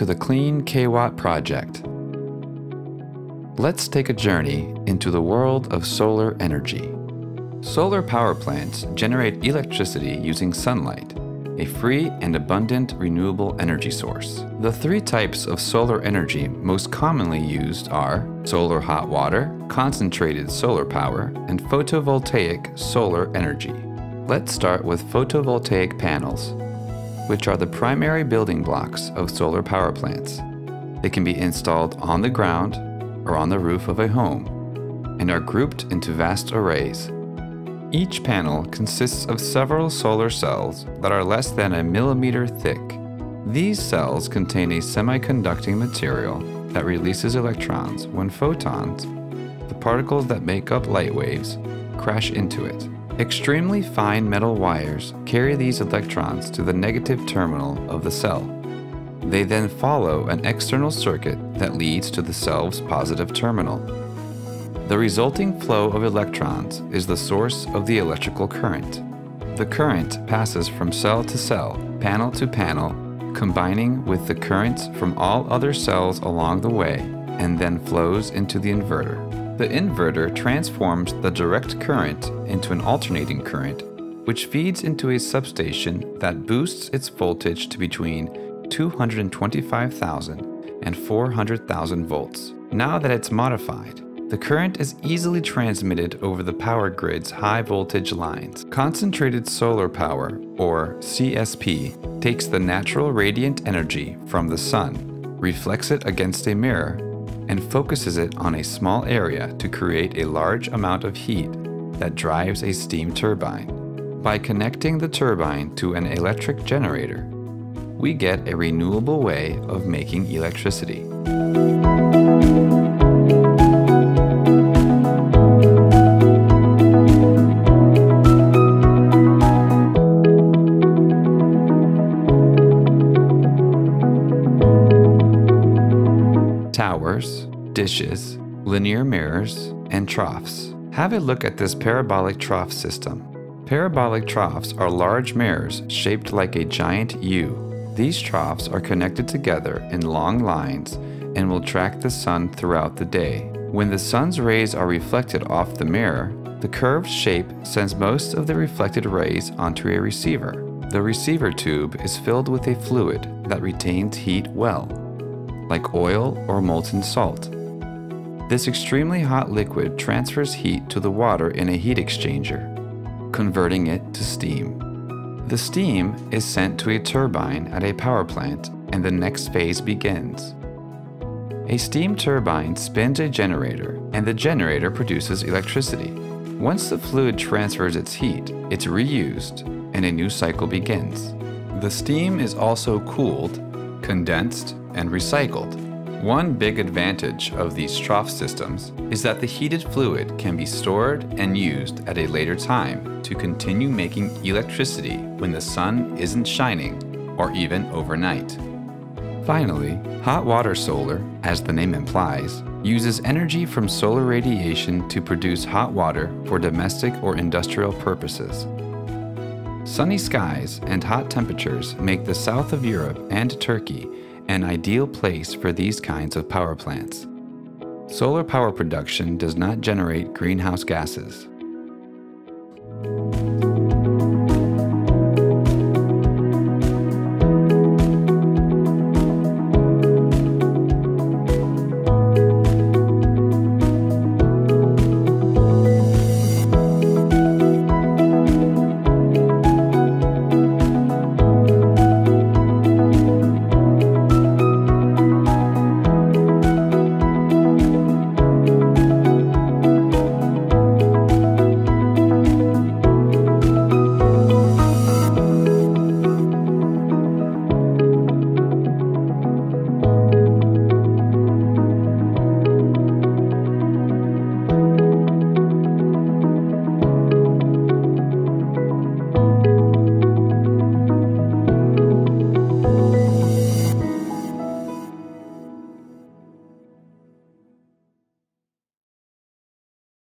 the CLEAN-kWAT project. Let's take a journey into the world of solar energy. Solar power plants generate electricity using sunlight, a free and abundant renewable energy source. The three types of solar energy most commonly used are solar hot water, concentrated solar power, and photovoltaic solar energy. Let's start with photovoltaic panels, which are the primary building blocks of solar power plants. They can be installed on the ground or on the roof of a home and are grouped into vast arrays. Each panel consists of several solar cells that are less than a millimeter thick. These cells contain a semiconducting material that releases electrons when photons, the particles that make up light waves, crash into it. Extremely fine metal wires carry these electrons to the negative terminal of the cell. They then follow an external circuit that leads to the cell's positive terminal. The resulting flow of electrons is the source of the electrical current. The current passes from cell to cell, panel to panel, combining with the currents from all other cells along the way, and then flows into the inverter. The inverter transforms the direct current into an alternating current, which feeds into a substation that boosts its voltage to between 225,000 and 400,000 volts. Now that it's modified, the current is easily transmitted over the power grid's high voltage lines. Concentrated solar power, or CSP, takes the natural radiant energy from the sun, reflects it against a mirror, and focuses it on a small area to create a large amount of heat that drives a steam turbine. By connecting the turbine to an electric generator, we get a renewable way of making electricity. Towers, dishes, linear mirrors, and troughs. Have a look at this parabolic trough system. Parabolic troughs are large mirrors shaped like a giant U. These troughs are connected together in long lines and will track the sun throughout the day. When the sun's rays are reflected off the mirror, the curved shape sends most of the reflected rays onto a receiver. The receiver tube is filled with a fluid that retains heat well, like oil or molten salt. This extremely hot liquid transfers heat to the water in a heat exchanger, converting it to steam. The steam is sent to a turbine at a power plant, and the next phase begins. A steam turbine spins a generator, and the generator produces electricity. Once the fluid transfers its heat, it's reused, and a new cycle begins. The steam is also cooled, condensed, and recycled. One big advantage of these trough systems is that the heated fluid can be stored and used at a later time to continue making electricity when the sun isn't shining or even overnight. Finally, hot water solar, as the name implies, uses energy from solar radiation to produce hot water for domestic or industrial purposes. Sunny skies and hot temperatures make the south of Europe and Turkey an ideal place for these kinds of power plants. Solar power production does not generate greenhouse gases,